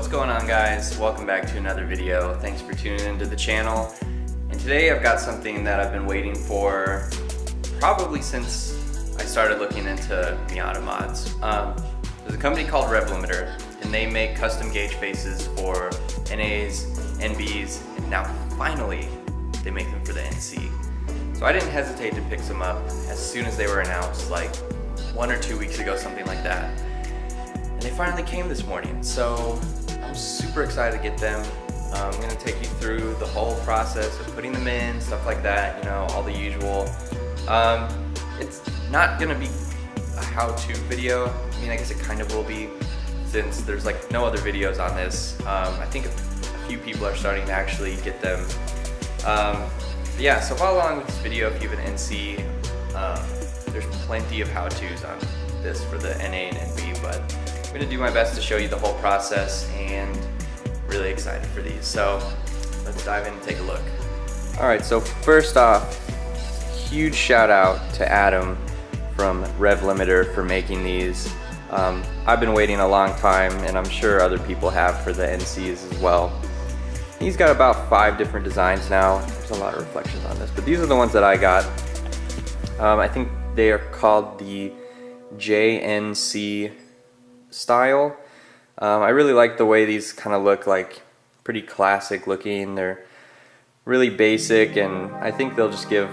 What's going on, guys? Welcome back to another video. Thanks for tuning into the channel. And today I've got something that I've been waiting for probably since I started looking into Miata mods. There's a company called REV Limiter, and they make custom gauge faces for NAs, NBs, and now finally they make them for the NC. So I didn't hesitate to pick some up as soon as they were announced, like 1 or 2 weeks ago, something like that. And they finally came this morning, so I'm super excited to get them. I'm going to take you through the whole process of putting them in, stuff like that, you know, all the usual. It's not going to be a how-to video. I mean, I guess it kind of will be, since there's like no other videos on this. I think a few people are starting to actually get them. But yeah, so follow along with this video if you have an NC. There's plenty of how-tos on this for the NA and NB, but I'm going to do my best to show you the whole process, and really excited for these. So let's dive in and take a look. Alright, so first off, huge shout out to Adam from REV Limiter for making these. I've been waiting a long time, and I'm sure other people have for the NCs as well. He's got about 5 different designs now. There's a lot of reflections on this, but these are the ones that I got. I think they are called the JNC style. I really like the way these kind of look, like pretty classic looking. They're really basic, and I think they'll just give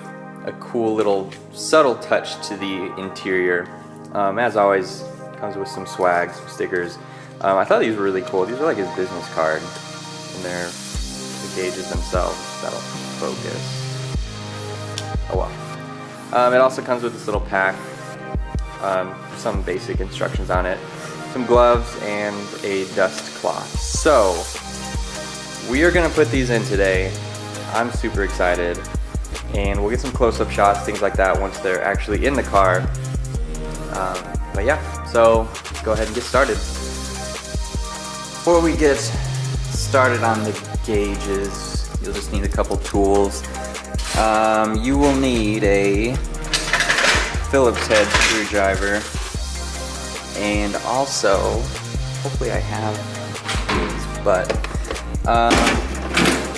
a cool little subtle touch to the interior. As always, comes with some swag, some stickers. I thought these were really cool. These are like his business card, and they're the gauges themselves. That'll focus. Oh well. It also comes with this little pack, some basic instructions on it, some gloves, and a dust cloth. So we are gonna put these in today. I'm super excited, and we'll get some close-up shots, things like that, once they're actually in the car. But yeah, so let's go ahead and get started. Before we get started on the gauges, you'll just need a couple tools. You will need a Phillips head screwdriver, and also, hopefully I have these, but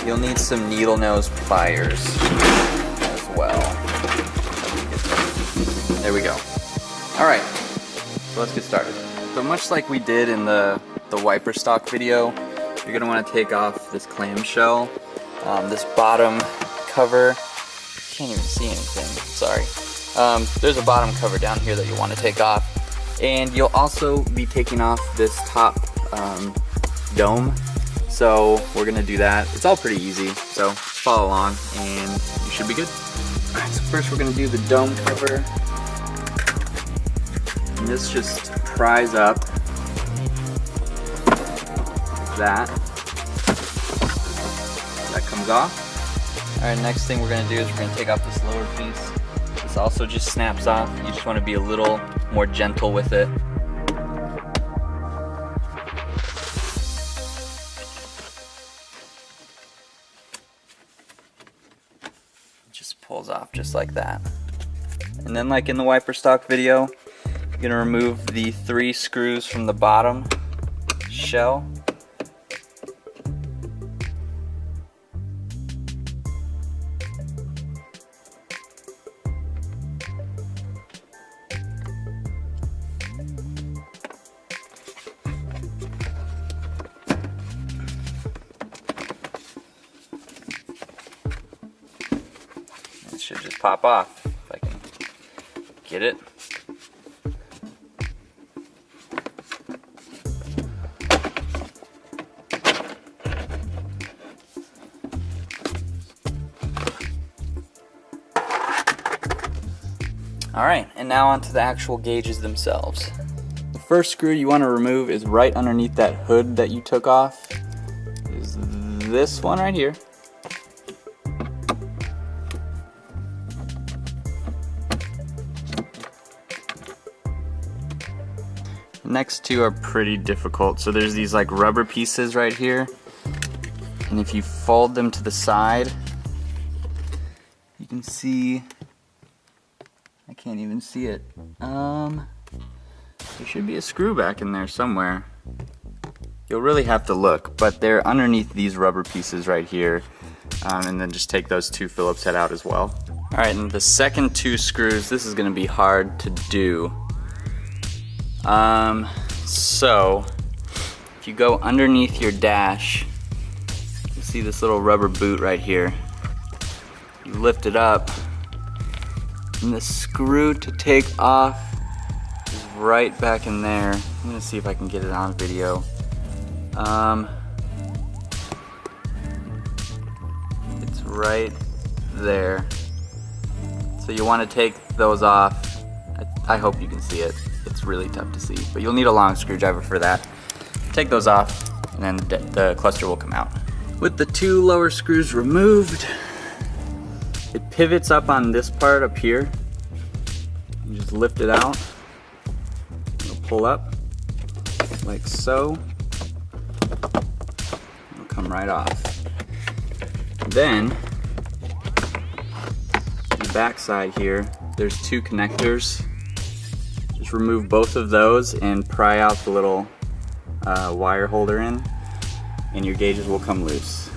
you'll need some needle nose pliers as well. There we go. Alright, so let's get started. So much like we did in the wiper stock video, you're going to want to take off this clamshell, this bottom cover. Can't even see anything, sorry. There's a bottom cover down here that you want to take off, and you'll also be taking off this top dome. So we're gonna do that. It's all pretty easy, so follow along and you should be good. Alright, so first we're gonna do the dome cover, and this just pries up like that. That comes off. Alright, next thing we're going to do is we're going to take off this lower piece. This also just snaps off. You just want to be a little more gentle with it. It just pulls off just like that. And then, like in the wiper stock video, you're going to remove the 3 screws from the bottom shell. It should just pop off if I can get it. Alright, and now onto the actual gauges themselves. The first screw you want to remove is right underneath that hood that you took off. Is this one right here. The next two are pretty difficult. So there's these like rubber pieces right here, and if you fold them to the side, you can see, I can't even see it. There should be a screw back in there somewhere. You'll really have to look, but they're underneath these rubber pieces right here. And then just take those 2 Phillips head out as well. All right, and the second 2 screws, this is gonna be hard to do. So, if you go underneath your dash, you see this little rubber boot right here. You lift it up, and the screw to take off is right back in there. I'm gonna see if I can get it on video. It's right there. So you want to take those off. I hope you can see it. It's really tough to see, but you'll need a long screwdriver for that. Take those off, and then the cluster will come out. With the 2 lower screws removed, it pivots up on this part up here. You just lift it out. It'll pull up like so. It'll come right off. Then, the back side here, there's 2 connectors. Just remove both of those and pry out the little wire holder in, and your gauges will come loose.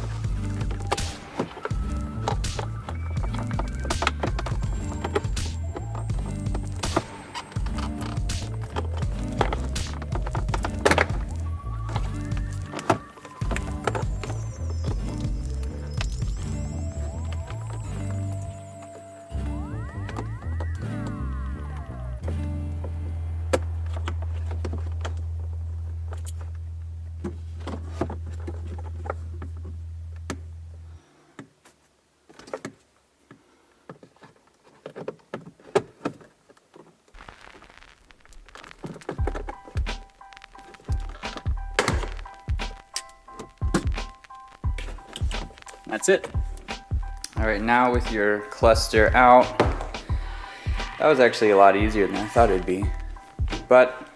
That's it. All right, now with your cluster out, that was actually a lot easier than I thought it'd be. But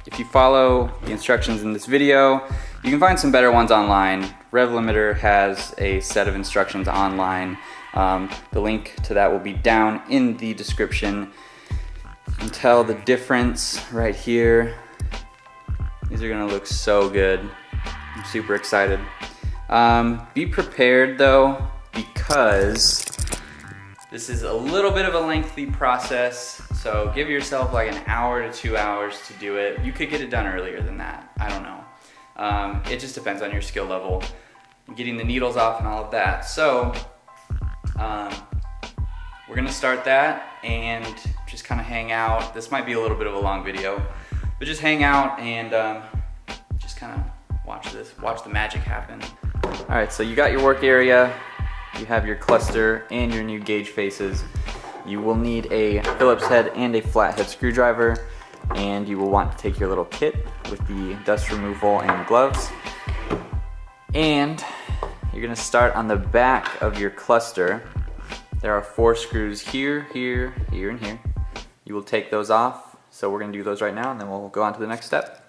if you follow the instructions in this video, you can find some better ones online. REV Limiter has a set of instructions online. The link to that will be down in the description. You can tell the difference right here. These are gonna look so good. I'm super excited. Be prepared though, because this is a little bit of a lengthy process, so give yourself like an hour to 2 hours to do it. You could get it done earlier than that, I don't know. It just depends on your skill level, getting the needles off and all of that. So, we're gonna start that and just kind of hang out. This might be a little bit of a long video, but just hang out and just kind of watch the magic happen. All right, so you got your work area, you have your cluster and your new gauge faces. You will need a Phillips head and a flathead screwdriver, and you will want to take your little kit with the dust removal and gloves. And you're gonna start on the back of your cluster. There are 4 screws here, here, here, and here. You will take those off. So we're gonna do those right now, and then we'll go on to the next step.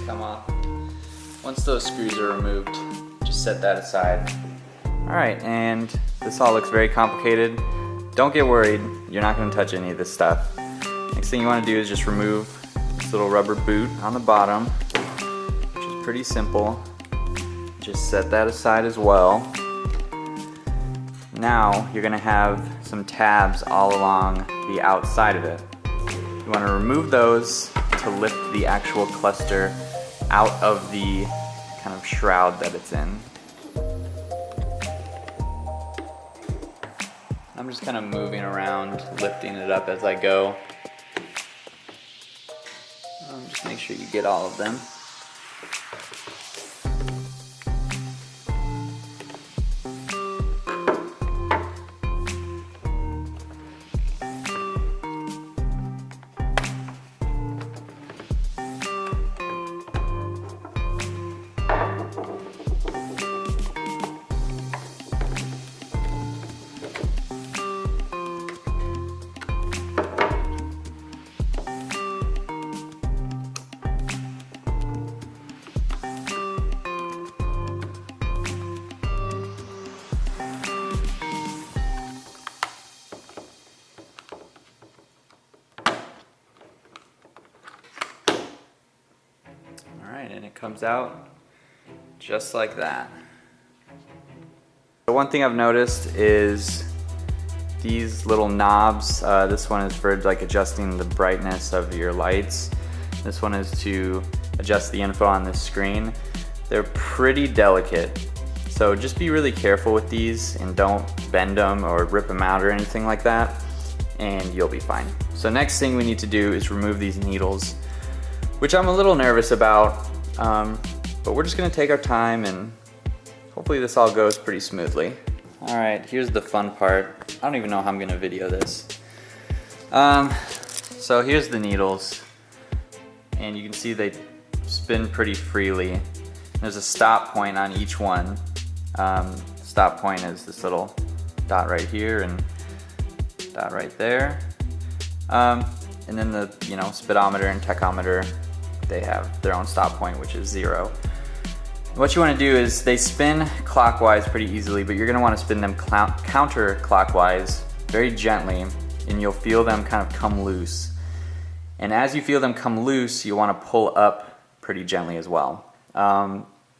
Come off. Once those screws are removed, just set that aside. All right, and this all looks very complicated. Don't get worried, you're not gonna touch any of this stuff. Next thing you wanna do is just remove this little rubber boot on the bottom, which is pretty simple. Just set that aside as well. Now, you're gonna have some tabs all along the outside of it. You wanna remove those to lift the actual cluster out of the kind of shroud that it's in. I'm just kind of moving around, lifting it up as I go. Just make sure you get all of them. Comes out just like that. The one thing I've noticed is these little knobs. This one is for like adjusting the brightness of your lights. This one is to adjust the info on this screen. They're pretty delicate, so just be really careful with these and don't bend them or rip them out or anything like that, and you'll be fine. So next thing we need to do is remove these needles, which I'm a little nervous about, but we're just gonna take our time and hopefully this all goes pretty smoothly. All right, here's the fun part. I don't even know how I'm gonna video this. So here's the needles, and you can see they spin pretty freely. There's a stop point on each one. Stop point is this little dot right here and dot right there. And then the speedometer and tachometer, they have their own stop point, which is 0. What you want to do is they spin clockwise pretty easily, but you're going to want to spin them counterclockwise very gently, and you'll feel them kind of come loose. And as you feel them come loose, you want to pull up pretty gently as well.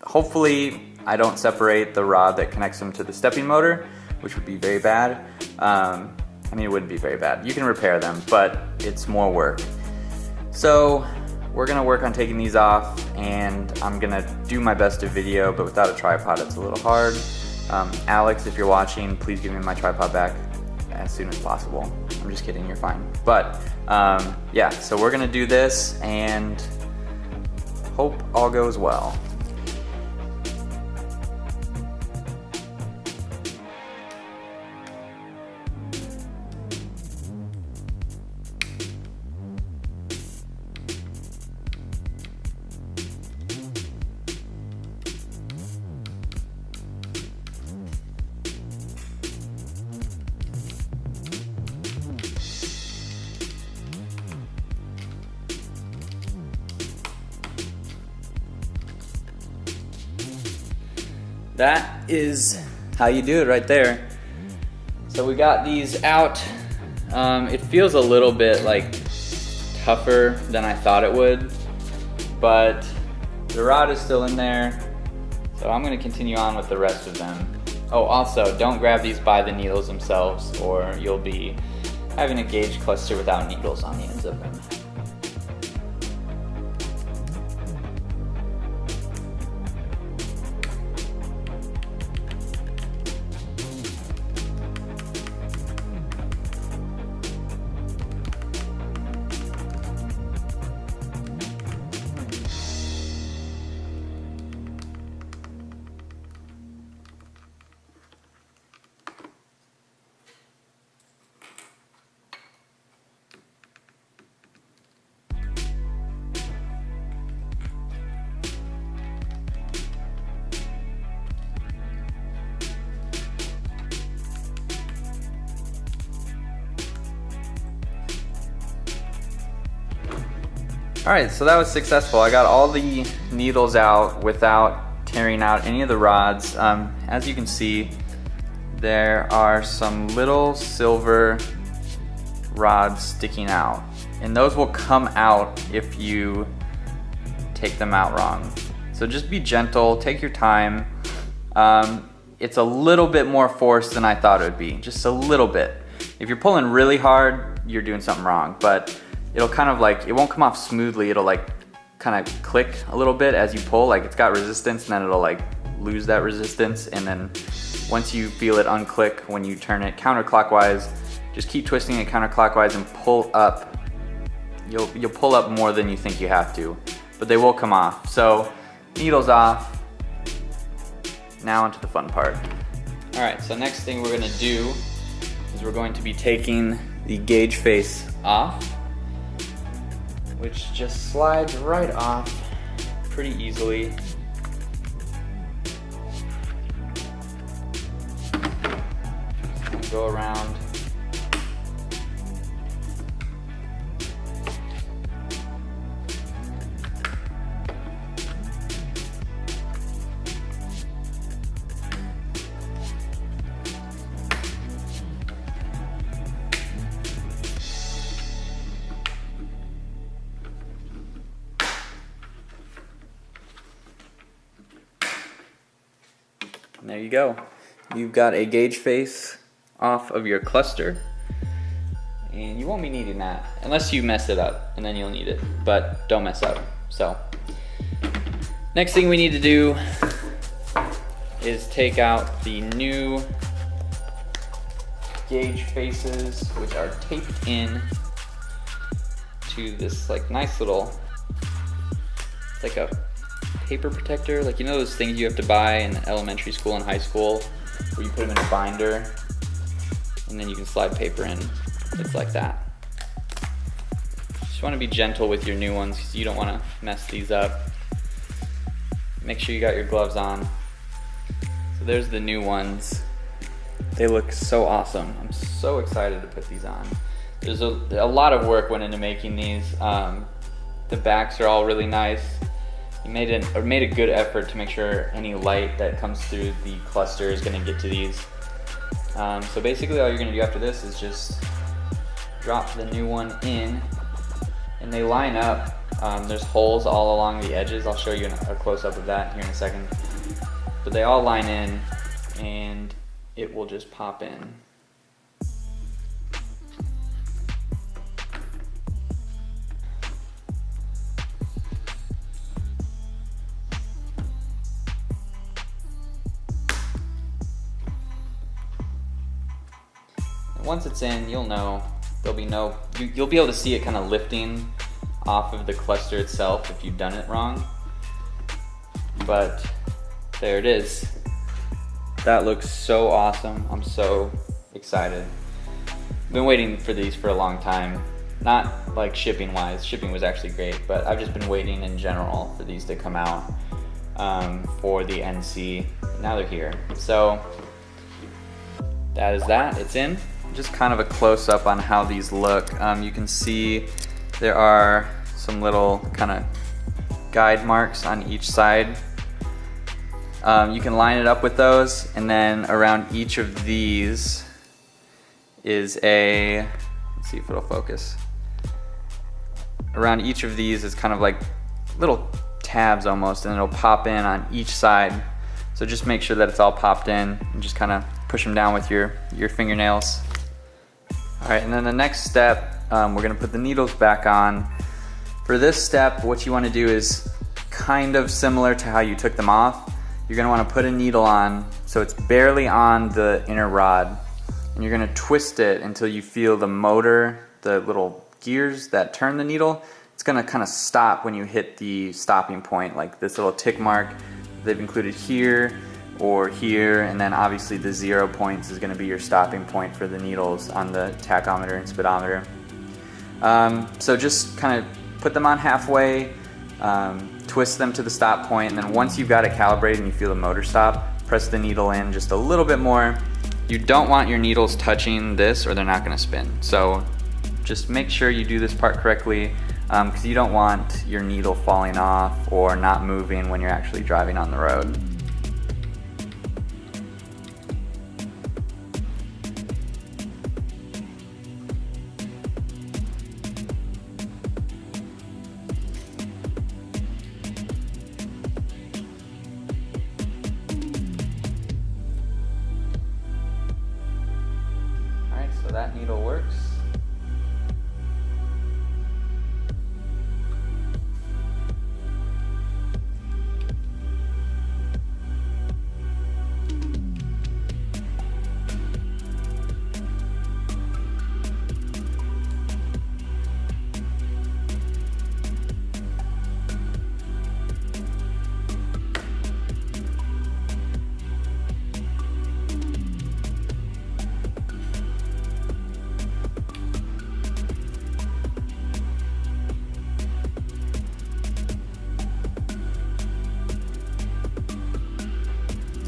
Hopefully I don't separate the rod that connects them to the stepping motor, which would be very bad. I mean, it wouldn't be very bad. You can repair them, but it's more work. So we're gonna work on taking these off, and I'm gonna do my best to video, but without a tripod it's a little hard. Alex, if you're watching, please give me my tripod back as soon as possible. I'm just kidding, you're fine. But yeah, so we're gonna do this and hope all goes well. That is how you do it right there. So we got these out. It feels a little bit like tougher than I thought it would, but the rod is still in there. So I'm gonna continue on with the rest of them. Oh, also, don't grab these by the needles themselves, or you'll be having a gauge cluster without needles on the ends of them. Alright, so that was successful. I got all the needles out without tearing out any of the rods. As you can see, there are some little silver rods sticking out, and those will come out if you take them out wrong. So just be gentle, take your time. It's a little bit more force than I thought it would be, just a little bit. If you're pulling really hard, you're doing something wrong, but it'll kind of like, it won't come off smoothly, it'll like kind of click a little bit as you pull, like it's got resistance, and then it'll like lose that resistance, and then once you feel it unclick when you turn it counterclockwise, just keep twisting it counterclockwise and pull up. You'll pull up more than you think you have to, but they will come off. So needles off. Now onto the fun part. All right, so next thing we're gonna do is we're going to be taking the gauge face off, which just slides right off pretty easily. Go around. there you go. You've got a gauge face off of your cluster, and you won't be needing that unless you mess it up, and then you'll need it, but don't mess up. So next thing we need to do is take out the new gauge faces, which are taped in to this like nice little, it's like a paper protector, like you know those things you have to buy in elementary school and high school where you put them in a binder and then you can slide paper in. It's like that. Just want to be gentle with your new ones because you don't want to mess these up. Make sure you got your gloves on. So there's the new ones. They look so awesome. I'm so excited to put these on. There's a lot of work went into making these. The backs are all really nice. You made a good effort to make sure any light that comes through the cluster is going to get to these. So basically all you're going to do after this is just drop the new one in, and they line up. There's holes all along the edges. I'll show you a close-up of that here in a second. But they all line in, and it will just pop in. Once it's in, you'll know there'll be you'll be able to see it kind of lifting off of the cluster itself if you've done it wrong. But there it is. That looks so awesome. I'm so excited. I've been waiting for these for a long time. Not like shipping wise. Shipping was actually great, but I've just been waiting in general for these to come out for the NC. Now they're here. So that is that. It's in. Just kind of a close-up on how these look. You can see there are some little kind of guide marks on each side. You can line it up with those, and then around each of these is let's see if it'll focus. Around each of these is kind of like little tabs almost, and it'll pop in on each side. So just make sure that it's all popped in, and just kind of push them down with your fingernails. All right, and then the next step, we're gonna put the needles back on. For this step, what you wanna do is kind of similar to how you took them off. You're gonna wanna put a needle on so it's barely on the inner rod, and you're gonna twist it until you feel the motor, the little gears that turn the needle. It's gonna kind of stop when you hit the stopping point, like this little tick mark they've included here or here, and then obviously the 0 points is gonna be your stopping point for the needles on the tachometer and speedometer. So just kind of put them on halfway, twist them to the stop point, and then once you've got it calibrated and you feel the motor stop, press the needle in just a little bit more. You don't want your needles touching this or they're not gonna spin. So just make sure you do this part correctly, because you don't want your needle falling off or not moving when you're actually driving on the road. So that needle works.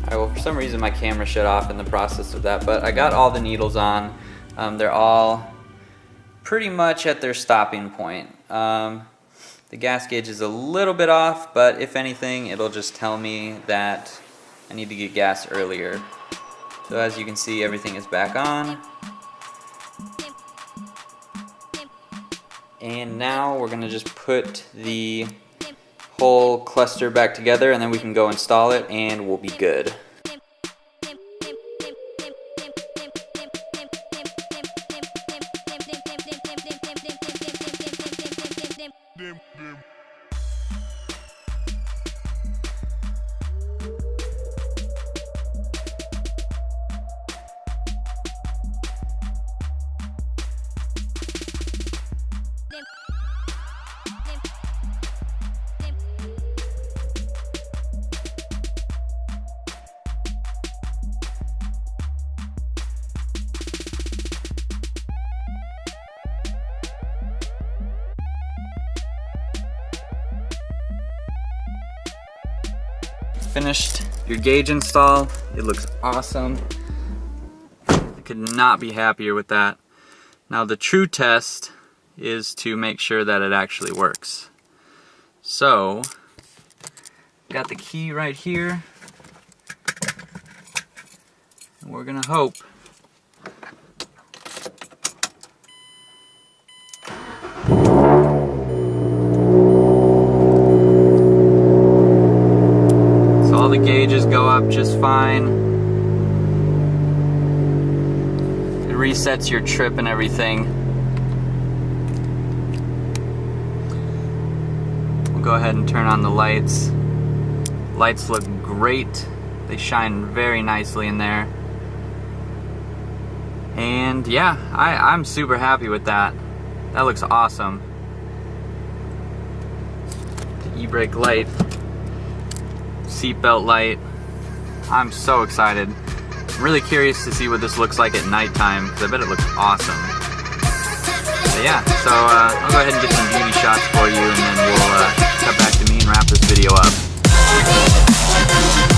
Alright, well for some reason my camera shut off in the process of that, but I got all the needles on. They're all pretty much at their stopping point. The gas gauge is a little bit off, but if anything, it'll just tell me that I need to get gas earlier. So as you can see, everything is back on. And now we're gonna just put the whole cluster back together, and then we can go install it and we'll be good. Finished your gauge install. It looks awesome. I could not be happier with that. Now the true test is to make sure that it actually works. So, got the key right here. And we're gonna hope all the gauges go up just fine. It resets your trip and everything. We'll go ahead and turn on the lights. Lights look great. They shine very nicely in there. And yeah, I'm super happy with that. That looks awesome. The e-brake light. Seatbelt light. I'm so excited. I'm really curious to see what this looks like at nighttime because I bet it looks awesome. But yeah, so I'll go ahead and get some beauty shots for you and then we'll cut back to me and wrap this video up.